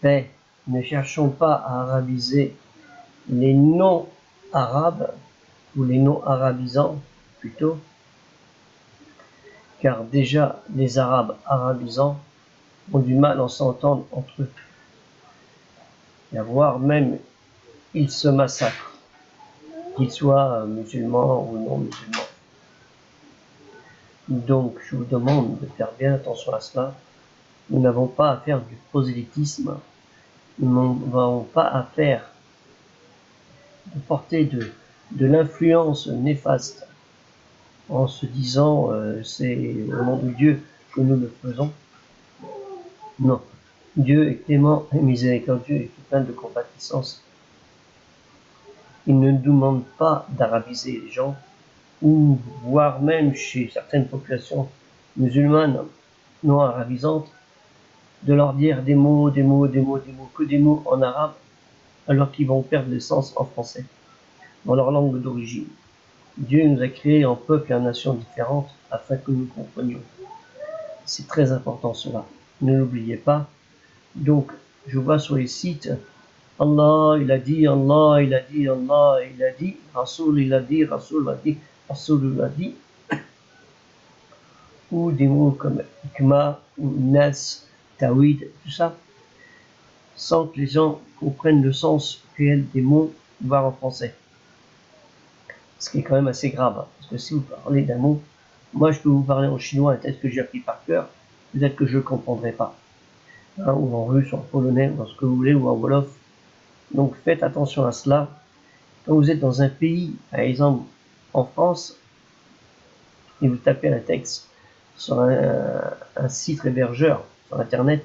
Mais ne cherchons pas à arabiser les non-arabes, ou les non-arabisants plutôt, car déjà les arabes arabisants ont du mal à s'entendre entre eux, et à voir même ils se massacrent, qu'ils soient musulmans ou non musulmans. Donc je vous demande de faire bien attention à cela. Nous n'avons pas à faire du prosélytisme, nous n'avons pas à faire de porter de l'influence néfaste en se disant c'est au nom de Dieu que nous le faisons. Non, Dieu est clément et miséricordieux et plein de compatissance. Il ne nous demande pas d'arabiser les gens, ou voire même chez certaines populations musulmanes non arabisantes, de leur dire des mots, que des mots en arabe, alors qu'ils vont perdre le sens en français, dans leur langue d'origine. Dieu nous a créés en peuples et en nations différentes afin que nous comprenions. C'est très important cela, ne l'oubliez pas. Donc, je vois sur les sites, Allah il a dit, Allah il a dit, Allah il a dit, Rasoul il a dit, Rasoul a dit, Rasoul il a dit, ou des mots comme Hikmah, ou Nas, Tawhid, tout ça, sans que les gens comprennent le sens réel des mots, voire en français. Ce qui est quand même assez grave, hein, parce que si vous parlez d'un mot, moi je peux vous parler en chinois, peut-être que j'ai appris par cœur, peut-être que je ne comprendrai pas, hein, ou en russe, en polonais, ou en ce que vous voulez, ou en wolof. Donc faites attention à cela. Quand vous êtes dans un pays, par exemple en France, et vous tapez un texte sur un site hébergeur sur internet,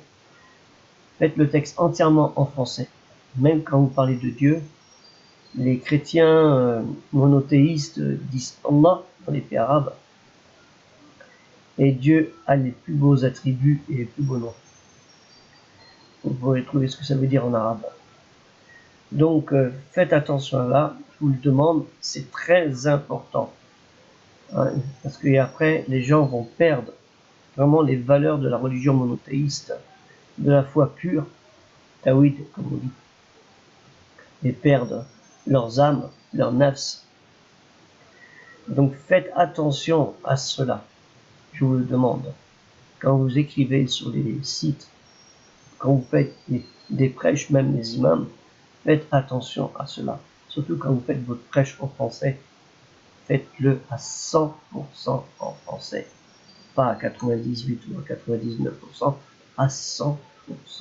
faites le texte entièrement en français. Même quand vous parlez de Dieu, les chrétiens monothéistes disent Allah dans les pays arabes, et Dieu a les plus beaux attributs et les plus beaux noms. Vous pourrez trouver ce que ça veut dire en arabe. Donc faites attention à là, je vous le demande, c'est très important. Hein, parce qu'après, les gens vont perdre vraiment les valeurs de la religion monothéiste, de la foi pure, Tawhid comme on dit, et perdre leurs âmes, leurs nafs. Donc faites attention à cela, je vous le demande. Quand vous écrivez sur les sites, quand vous faites des prêches, même les imams, faites attention à cela. Surtout quand vous faites votre prêche en français, faites-le à 100% en français. Pas à 98 ou à 99%, à 100%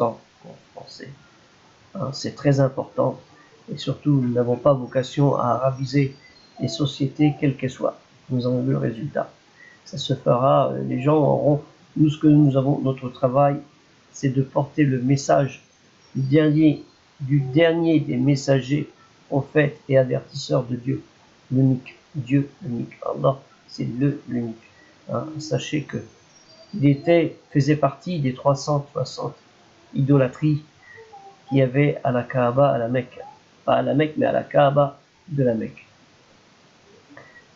en français. Hein, c'est très important. Et surtout, nous n'avons pas vocation à arabiser les sociétés, quelles qu'elles soient. Nous avons vu le résultat. Ça se fera, les gens auront, nous ce que nous avons, notre travail, c'est de porter le message du dernier des messagers, prophètes et avertisseurs de Dieu, l'unique, Dieu l'unique, Allah, c'est l'unique. Hein, sachez que il faisait partie des 360 idolâtries qu'il y avait à la Kaaba, à la Mecque. Pas à la Mecque, mais à la Kaaba de la Mecque.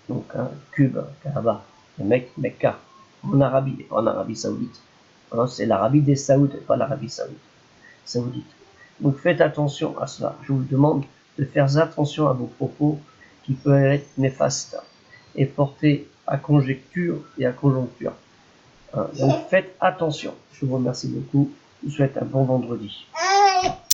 Donc, hein, Kube, Kaaba, la Mecque, Mecca, en Arabie, pas en Arabie Saoudite. Alors, c'est l'Arabie des Saouds, pas l'Arabie Saoudite. Donc, faites attention à cela. Je vous demande de faire attention à vos propos qui peuvent être néfastes et porter à conjecture et à conjoncture. Donc faites attention. Je vous remercie beaucoup. Je vous souhaite un bon vendredi.